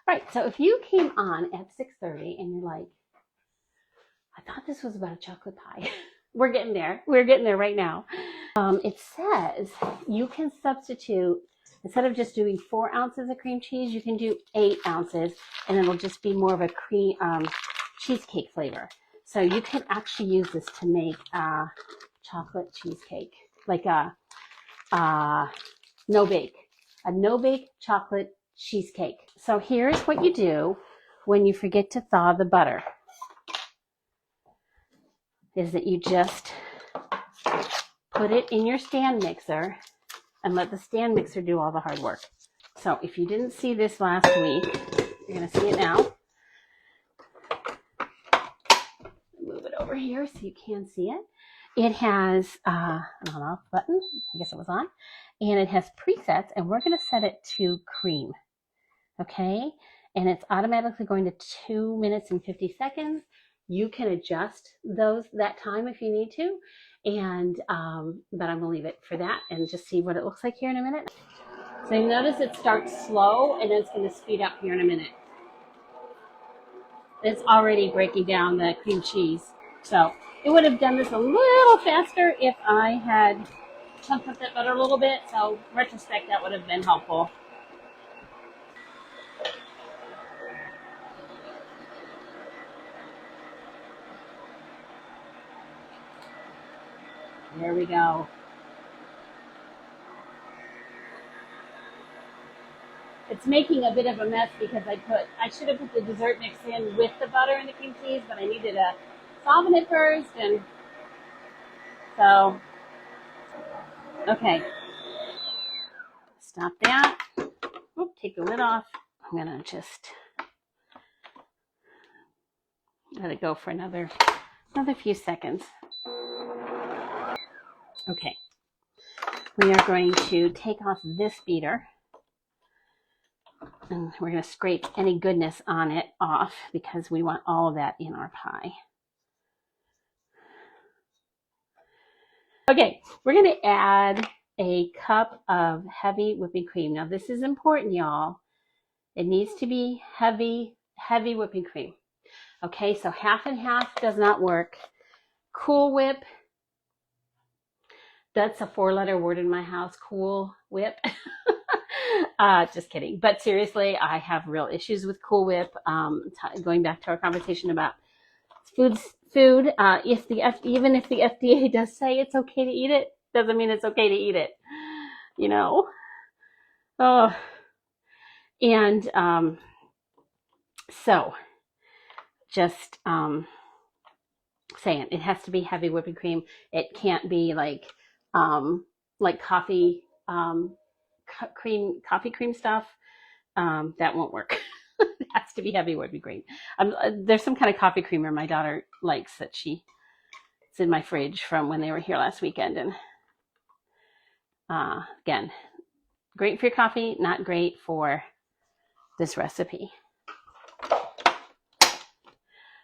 Right, so if you came on at 6:30 and you're like, I thought this was about a chocolate pie. We're getting there. We're getting there right now. It says you can substitute, instead of just doing 4 ounces of cream cheese, you can do 8 ounces, and it'll just be more of a cream cheesecake flavor. So you can actually use this to make chocolate cheesecake, like a no-bake chocolate cheesecake. So here's what you do when you forget to thaw the butter, is that you just put it in your stand mixer and let the stand mixer do all the hard work. So if you didn't see this last week, you're going to see it now. Move it over here so you can see it. It has an on-off button. I guess it was on. And it has presets, and we're going to set it to cream. Okay? And it's automatically going to 2 minutes and 50 seconds. You can adjust that time if you need to. And but I'm going to leave it for that and just see what it looks like here in a minute. So you notice it starts slow and then it's going to speed up here in a minute. It's already breaking down the cream cheese. So it would have done this a little faster if I had chunked up that butter a little bit. So in retrospect, that would have been helpful. There we go. It's making a bit of a mess because I should have put the dessert mix in with the butter and the cream cheese, but I needed to soften it first, and so, okay. Stop that. Oop, take the lid off. I'm gonna just let it go for another few seconds. Okay. We are going to take off this beater. And we're going to scrape any goodness on it off because we want all of that in our pie. Okay, we're going to add a cup of heavy whipping cream. Now this is important, y'all. It needs to be heavy whipping cream. Okay, so half and half does not work. Cool Whip, that's a 4-letter word in my house, Cool Whip. Just kidding. But seriously, I have real issues with Cool Whip. Going back to our conversation about food. Even if the FDA does say it's okay to eat it, doesn't mean it's okay to eat it. You know. Oh. And so, just saying, it has to be heavy whipping cream. It can't be like coffee cream stuff. That won't work. It has to be heavy whipping cream. There's some kind of coffee creamer my daughter likes that it's in my fridge from when they were here last weekend. And again, great for your coffee, not great for this recipe.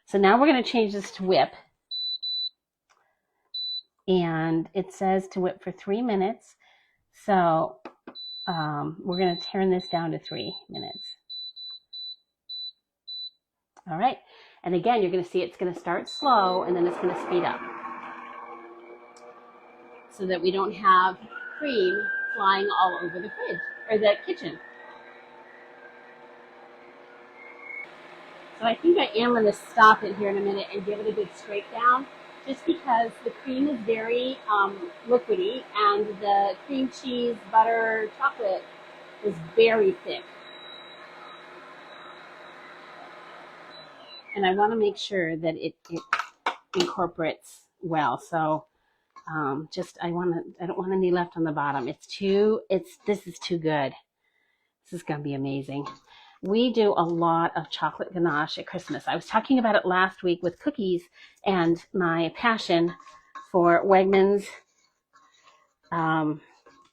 So now we're going to change this to whip. And it says to whip for 3 minutes. So we're going to turn this down to 3 minutes. All right. And again, you're going to see it's going to start slow and then it's going to speed up so that we don't have cream flying all over the fridge or the kitchen. So I think I am going to stop it here in a minute and give it a good scrape down, just because the cream is very liquidy and the cream cheese, butter, chocolate is very thick. And I want to make sure that it incorporates well. So I don't want any left on the bottom. This is too good. This is going to be amazing. We do a lot of chocolate ganache at Christmas. I was talking about it last week with cookies and my passion for Wegmans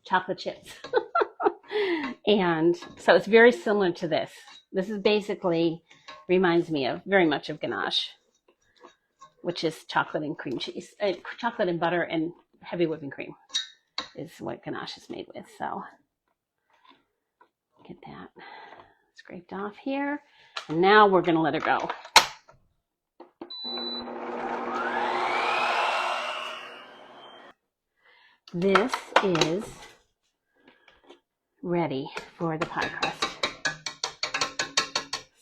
chocolate chips. And so it's very similar to this. This is basically reminds me of very much of ganache, which is chocolate and cream cheese, chocolate and butter and heavy whipping cream is what ganache is made with. So get that scraped off here. And now we're going to let her go. This is ready for the pie crust.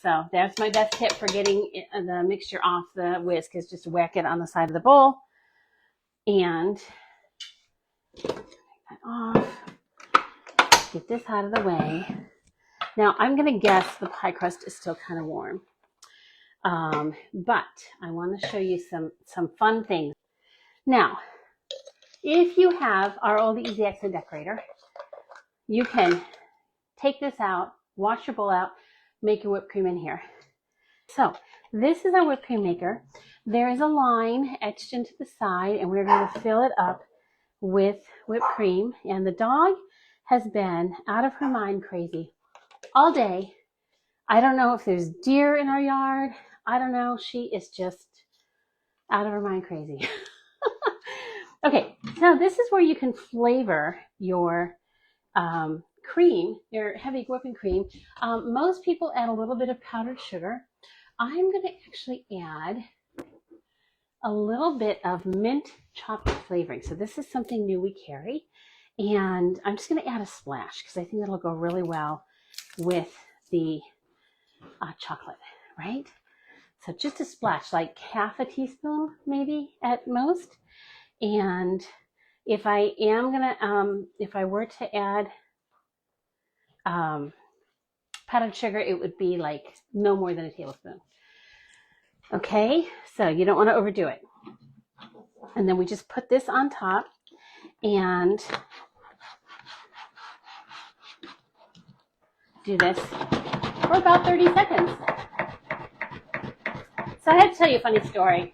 So that's my best tip for getting the mixture off the whisk, is just whack it on the side of the bowl and take that off. Get this out of the way. Now I'm going to guess the pie crust is still kind of warm, but I want to show you some fun things. Now, if you have our old Easy Accent decorator, you can take this out, wash your bowl out, make your whipped cream in here. So this is our whipped cream maker. There is a line etched into the side, and we're going to fill it up with whipped cream. And the dog has been out of her mind crazy all day. I don't know if there's deer in our yard. I don't know. She is just out of her mind crazy. Okay, so this is where you can flavor your cream, your heavy whipping cream. Most people add a little bit of powdered sugar. I'm going to actually add a little bit of mint chocolate flavoring. So this is something new we carry. And I'm just going to add a splash because I think that'll go really well with the chocolate, right? So just a splash, like half a teaspoon maybe at most. And if I am gonna, if I were to add powdered sugar, it would be like no more than a tablespoon. Okay, so you don't want to overdo it. And then we just put this on top and do this for about 30 seconds. So I have to tell you a funny story.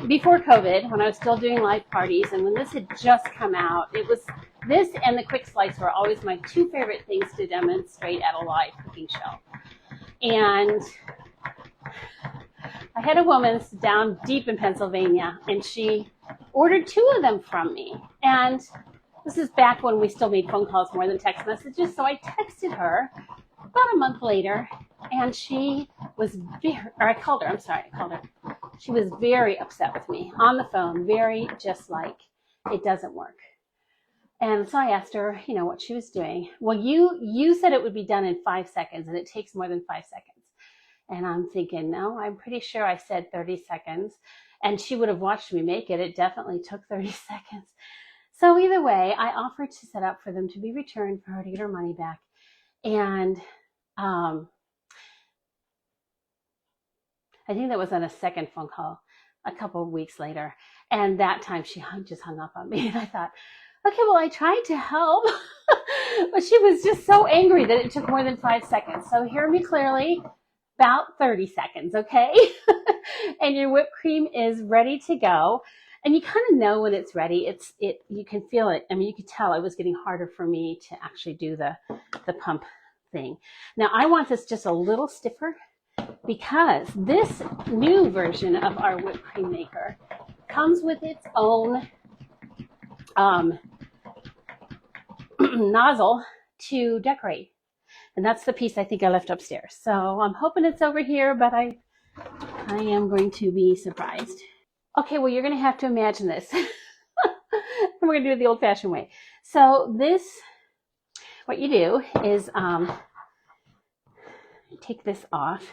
Before COVID, when I was still doing live parties, and when this had just come out, it was this and the quick slice were always my two favorite things to demonstrate at a live cooking show. And I had a woman down deep in Pennsylvania, and she ordered 2 of them from me. And this is back when we still made phone calls more than text messages. So I texted her about a month later, and she was I called her. She was very upset with me on the phone, very just like, it doesn't work. And so I asked her, you know, what she was doing. Well, you said it would be done in 5 seconds, and it takes more than 5 seconds. And I'm thinking, no, I'm pretty sure I said 30 seconds. And she would have watched me make it. It definitely took 30 seconds. So either way, I offered to set up for them to be returned for her to get her money back. And I think that was on a second phone call a couple of weeks later. And that time she just hung up on me. And I thought, okay, well, I tried to help. But she was just so angry that it took more than 5 seconds. So hear me clearly, about 30 seconds, okay? And your whipped cream is ready to go. And you kind of know when it's ready. You can feel it. I mean, you could tell it was getting harder for me to actually do the pump thing. Now, I want this just a little stiffer, because this new version of our whipped cream maker comes with its own nozzle to decorate. And that's the piece I think I left upstairs. So I'm hoping it's over here, but I am going to be surprised. Okay, well, you're going to have to imagine this. We're going to do it the old-fashioned way. So this, what you do is take this off.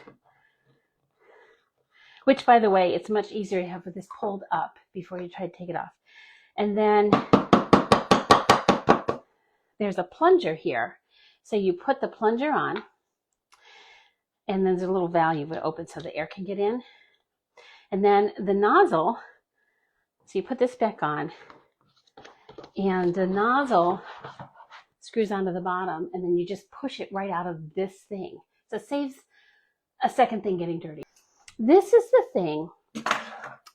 Which, by the way, it's much easier to have this pulled up before you try to take it off. And then there's a plunger here. So you put the plunger on, and then there's a little valve you would open so the air can get in. And then the nozzle, so you put this back on, and the nozzle screws onto the bottom, and then you just push it right out of this thing. So it saves a second thing getting dirty. This is the thing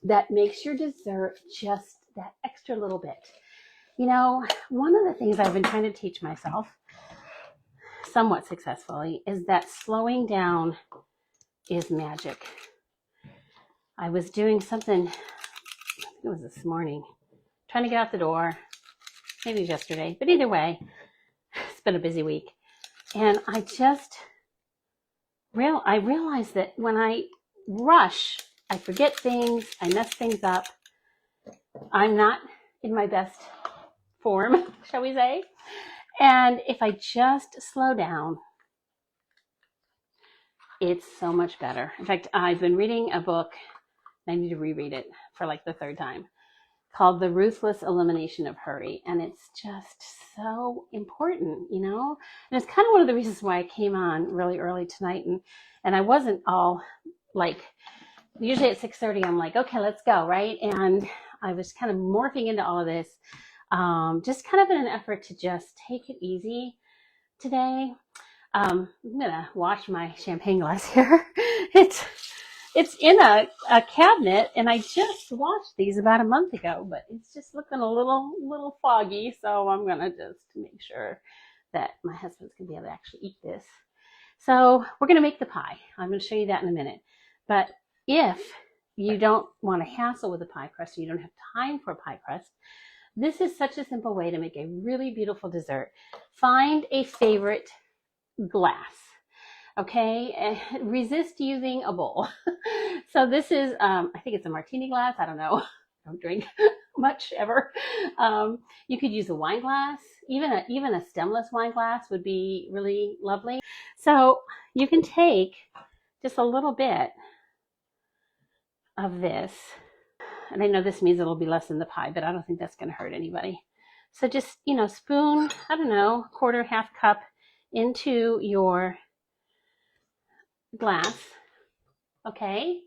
that makes your dessert just that extra little bit. You know, one of the things I've been trying to teach myself, somewhat successfully, is that slowing down is magic. I was doing something, I think it was this morning, trying to get out the door, maybe yesterday, but either way, it's been a busy week. And I just I realize that when I rush, I forget things, I mess things up. I'm not in my best form, shall we say. And if I just slow down, it's so much better. In fact, I've been reading a book, I need to reread it for like the third time, called The Ruthless Elimination of Hurry. And it's just so important, you know? And it's kind of one of the reasons why I came on really early tonight. And I wasn't all like, usually at 6:30, I'm like, okay, let's go, right? And I was kind of morphing into all of this, just kind of in an effort to just take it easy today. I'm gonna wash my champagne glass here. It's in a cabinet, and I just washed these about a month ago, but it's just looking a little foggy. So I'm gonna just make sure that my husband's gonna be able to actually eat this. So we're gonna make the pie. I'm gonna show you that in a minute. But if you don't want to hassle with the pie crust, or you don't have time for a pie crust, this is such a simple way to make a really beautiful dessert. Find a favorite glass, okay? Resist using a bowl. So this is, I think it's a martini glass. I don't know. I don't drink much ever. You could use a wine glass. Even a stemless wine glass would be really lovely. So you can take just a little bit of this. And I know this means it'll be less in the pie, but I don't think that's going to hurt anybody. So just, spoon, I don't know, quarter, half cup into your glass, okay?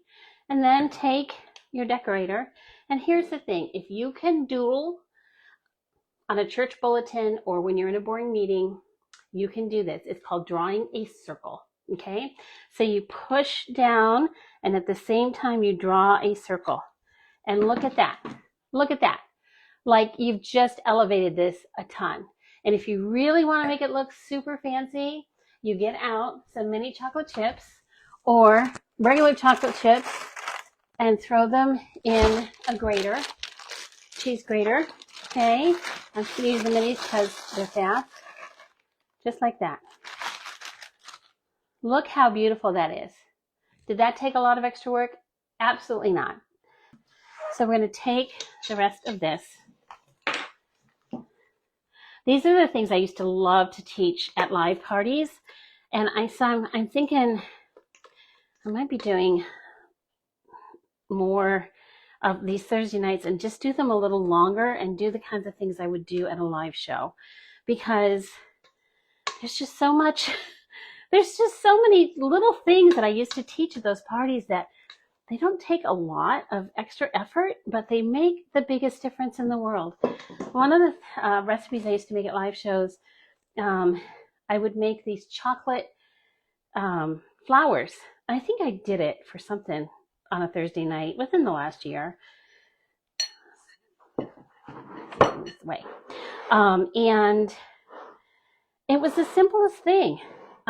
And then take your decorator. And here's the thing, if you can doodle on a church bulletin or when you're in a boring meeting, you can do this. It's called drawing a circle, okay? So you push down and at the same time you draw a circle. And look at that. Look at that. Like you've just elevated this a ton. And if you really want to make it look super fancy, you get out some mini chocolate chips or regular chocolate chips and throw them in a grater, cheese grater. Okay, I'm just going to use the minis because they're fast. Just like that. Look how beautiful that is. Did that take a lot of extra work? Absolutely not. So we're going to take the rest of this. These are the things I used to love to teach at live parties. And I'm thinking I might be doing more of these Thursday nights and just do them a little longer and do the kinds of things I would do at a live show. Because there's just so many little things that I used to teach at those parties that they don't take a lot of extra effort, but they make the biggest difference in the world. One of the recipes I used to make at live shows, I would make these chocolate flowers. I think I did it for something on a Thursday night within the last year. This way. And it was the simplest thing.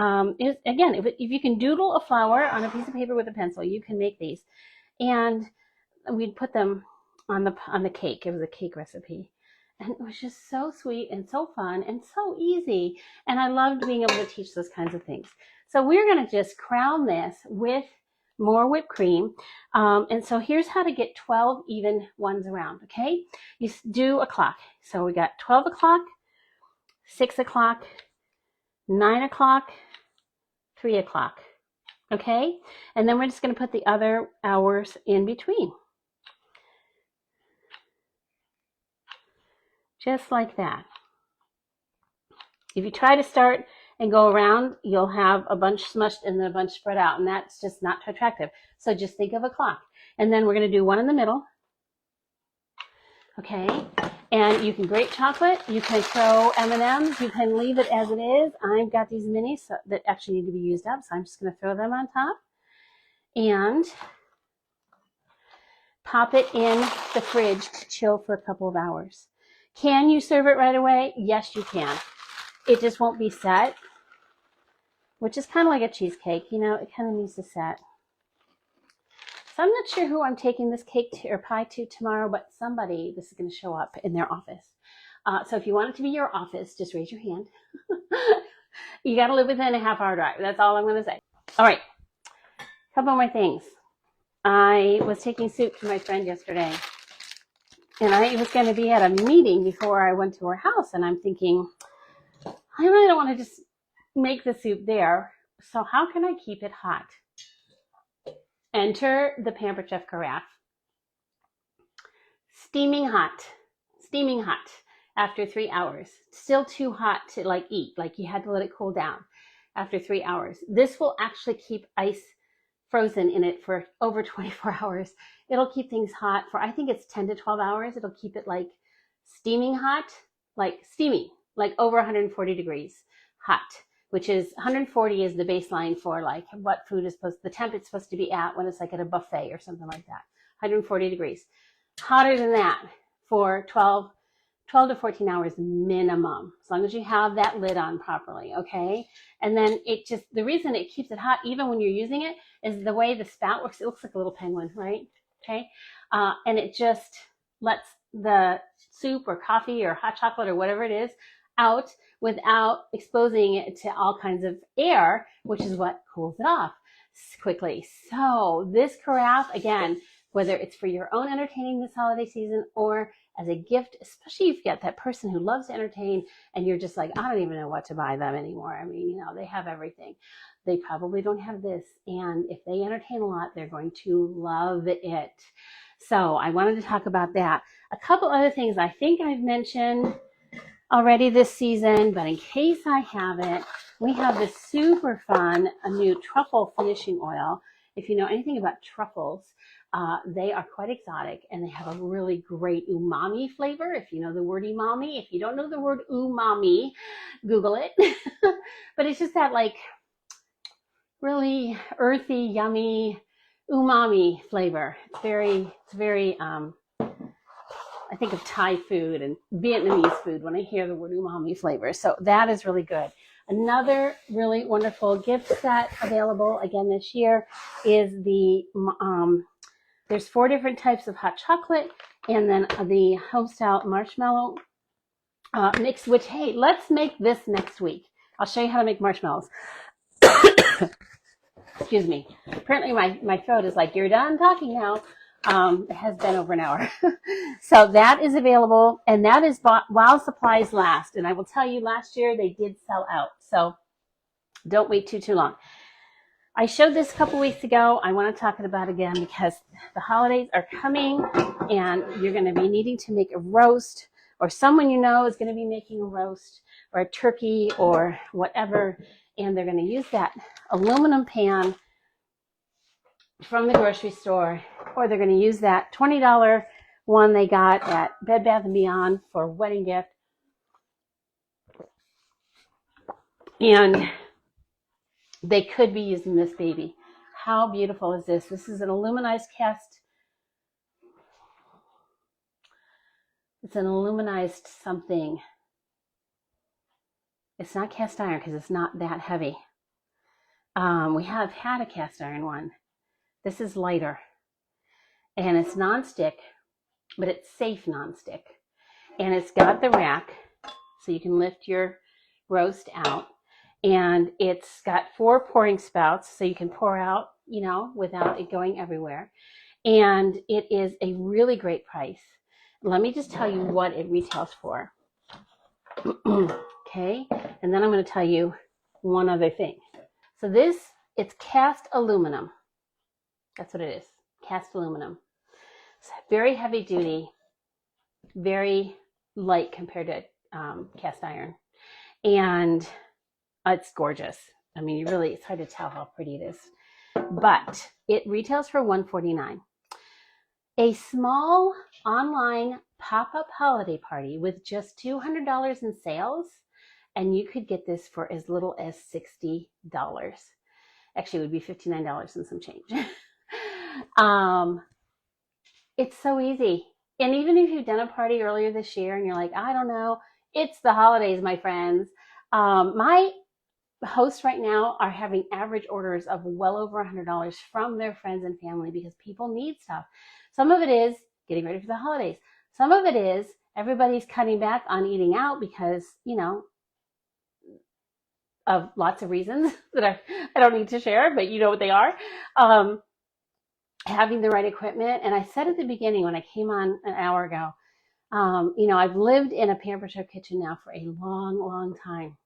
If you can doodle a flower on a piece of paper with a pencil, you can make these. And we'd put them on the cake. It was a cake recipe. And it was just so sweet and so fun and so easy. And I loved being able to teach those kinds of things. So we're going to just crown this with more whipped cream. And so here's how to get 12 even ones around, okay? You do a clock. So we got 12 o'clock, 6 o'clock, 9 o'clock, 3 o'clock, okay? And then we're just going to put the other hours in between. Just like that. If you try to start and go around, you'll have a bunch smushed and then a bunch spread out, and that's just not too attractive. So just think of a clock. And then we're going to do one in the middle, okay? And you can grate chocolate, you can throw M&Ms, you can leave it as it is. I've got these minis that actually need to be used up, so I'm just going to throw them on top. And pop it in the fridge to chill for a couple of hours. Can you serve it right away? Yes, you can. It just won't be set, which is kind of like a cheesecake. It kind of needs to set. So I'm not sure who I'm taking this cake to or pie to tomorrow, but this is going to show up in their office. So if you want it to be your office, just raise your hand. You got to live within a half-hour drive. That's all I'm going to say. All right, a couple more things. I was taking soup to my friend yesterday, and I was going to be at a meeting before I went to her house, and I'm thinking, I really don't want to just make the soup there, so how can I keep it hot? Enter the Pampered Chef carafe. Steaming hot after 3 hours. Still too hot to like eat, like you had to let it cool down after 3 hours. This will actually keep ice frozen in it for over 24 hours. It'll keep things hot for, I think it's 10 to 12 hours. It'll keep it like steaming hot, like steamy, like over 140 degrees hot, which is 140 is the baseline for like what food is supposed, the temp it's supposed to be at when it's like at a buffet or something like that. 140 degrees. Hotter than that for 12 to 14 hours minimum, as long as you have that lid on properly, okay? And then it just, the reason it keeps it hot even when you're using it is the way the spout works. It looks like a little penguin, right? Okay, and it just lets the soup or coffee or hot chocolate or whatever it is out without exposing it to all kinds of air, which is what cools it off quickly. So this carafe, again, whether it's for your own entertaining this holiday season or as a gift, especially if you get that person who loves to entertain and you're just like, I don't even know what to buy them anymore. I mean, you know, they have everything. They probably don't have this. And if they entertain a lot, they're going to love it. So I wanted to talk about that. A couple other things I think I've mentioned already this season, but in case I haven't, we have this super fun, a new truffle finishing oil. If you know anything about truffles, they are quite exotic and they have a really great umami flavor. If you know the word umami, if you don't know the word umami, Google it. But it's just that like really earthy, yummy umami flavor. It's very, I think of Thai food and Vietnamese food when I hear the word umami flavor. So that is really good. Another really wonderful gift set available again this year is the, there's 4 different types of hot chocolate and then the homestyle marshmallow mix, which, hey, let's make this next week. I'll show you how to make marshmallows. Excuse me. Apparently my throat is like, you're done talking now. It has been over an hour. So that is available, and that is bought while supplies last. And I will tell you, last year they did sell out. So don't wait too long. I showed this a couple weeks ago. I want to talk about it again because the holidays are coming and you're going to be needing to make a roast, or someone you know is going to be making a roast or a turkey or whatever. And they're going to use that aluminum pan from the grocery store, or they're going to use that $20 one they got at Bed Bath & Beyond for a wedding gift. And they could be using this baby. How beautiful is this? This is an aluminized cast. It's an aluminized something. It's not cast iron because it's not that heavy. We have had a cast iron one. This is lighter. And it's nonstick, but it's safe nonstick. And it's got the rack so you can lift your roast out. And it's got 4 pouring spouts so you can pour out, you know, without it going everywhere. And it is a really great price. Let me just tell you what it retails for. Okay, and then I'm going to tell you one other thing. So this, it's cast aluminum. That's what it is, cast aluminum. It's very heavy duty, very light compared to cast iron. And it's gorgeous. I mean, it's hard to tell how pretty it is. But it retails for $149. A small online pop-up holiday party with just $200 in sales, and you could get this for as little as $60. Actually, it would be $59 and some change. It's so easy. And even if you've done a party earlier this year and you're like, I don't know, it's the holidays, my friends. My hosts right now are having average orders of well over $100 from their friends and family because people need stuff. Some of it is getting ready for the holidays. Some of it is everybody's cutting back on eating out because, you know, of lots of reasons that I don't need to share, but you know what they are. Having the right equipment. And I said at the beginning when I came on an hour ago, I've lived in a Pampered Chef kitchen now for a long, long time.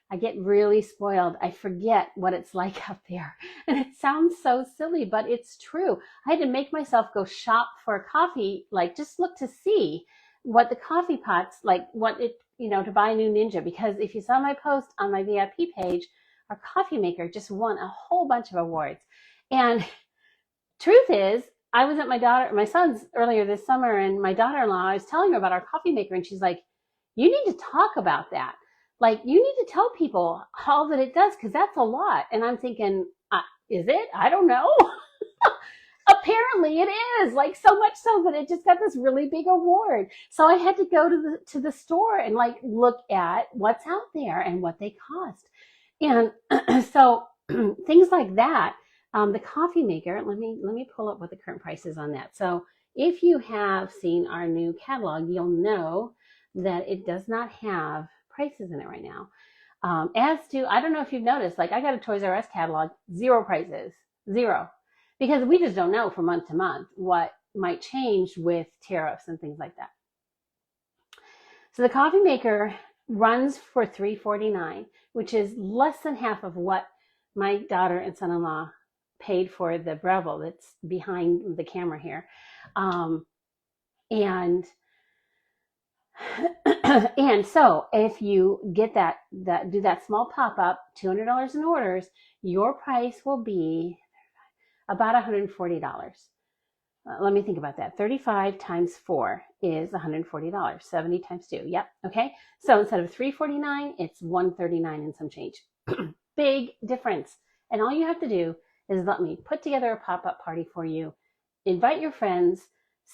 I get really spoiled. I forget what it's like out there. And it sounds so silly, but it's true. I had to make myself go shop for a coffee, like just look to see what the coffee pots, like what it, to buy a new Ninja. Because if you saw my post on my VIP page, our coffee maker just won a whole bunch of awards. And truth is, I was at my son's earlier this summer, and my daughter-in-law, I was telling her about our coffee maker, and she's like, you need to talk about that. Like, you need to tell people all that it does, because that's a lot. And I'm thinking, is it? I don't know. Apparently it is, like so much so that it just got this really big award. So I had to go to the store and like look at what's out there and what they cost. And so things like that. The coffee maker, let me pull up what the current price is on that. So if you have seen our new catalog, you'll know that it does not have prices in it right now. I don't know if you've noticed, like I got a Toys R Us catalog, 0 prices, 0. Because we just don't know from month to month what might change with tariffs and things like that. So the coffee maker runs for $3.49, which is less than half of what my daughter and son-in-law paid for the Breville that's behind the camera here. And so if you get do that small pop-up, $200 in orders, your price will be about $140. Let me think about that. 35 times 4 is $140. 70 times 2. Yep. Okay. So instead of $3.49, it's $139 and some change. Big difference. And all you have to do is let me put together a pop-up party for you. Invite your friends.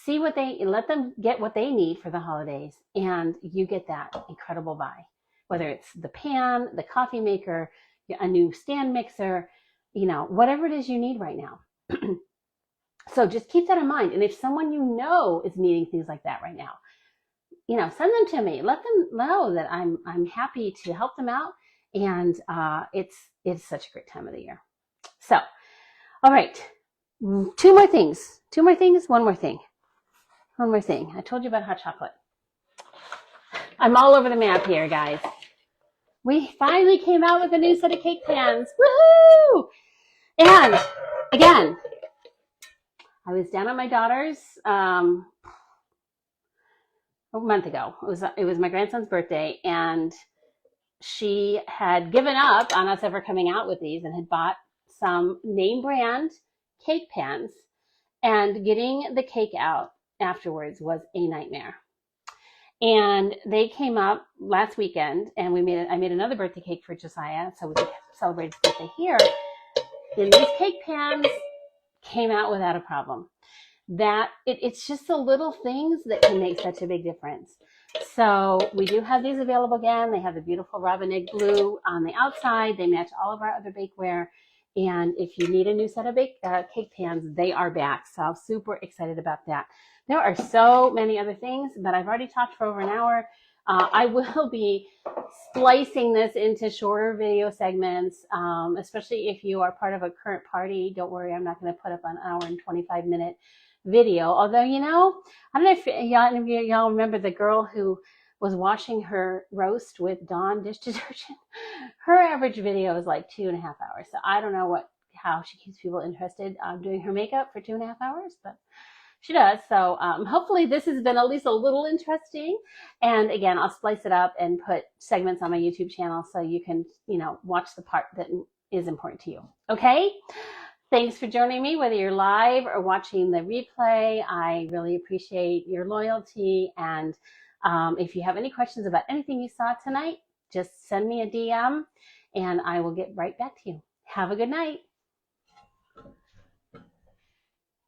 Let them get what they need for the holidays. And you get that incredible buy. Whether it's the pan, the coffee maker, a new stand mixer, whatever it is you need right now. So just keep that in mind. And if someone is needing things like that right now, send them to me. Let them know that I'm happy to help them out. And it's such a great time of the year. So, all right, two more things. One more thing. I told you about hot chocolate. I'm all over the map here, guys. We finally came out with a new set of cake pans. Woo! And again, I was down at my daughter's a month ago. It was my grandson's birthday, and she had given up on us ever coming out with these and had bought some name brand cake pans, and getting the cake out afterwards was a nightmare. And they came up last weekend, and I made another birthday cake for Josiah, so we celebrated his birthday here. And these cake pans came out without a problem. It's just the little things that can make such a big difference. So we do have these available again. They have the beautiful robin egg blue on the outside. They match all of our other bakeware. And if you need a new set of cake pans, they are back. So I'm super excited about that. There are so many other things, but I've already talked for over an hour. I will be splicing this into shorter video segments, especially if you are part of a current party. Don't worry, I'm not going to put up an hour and 25-minute video. Although, I don't know if y'all remember the girl who was washing her roast with Dawn dish detergent. Her average video is like 2.5 hours. So I don't know how she keeps people interested doing her makeup for 2.5 hours, but she does. So hopefully this has been at least a little interesting. And again, I'll splice it up and put segments on my YouTube channel so you can, watch the part that is important to you. Okay? Thanks for joining me, whether you're live or watching the replay. I really appreciate your loyalty. And if you have any questions about anything you saw tonight, just send me a DM and I will get right back to you. Have a good night.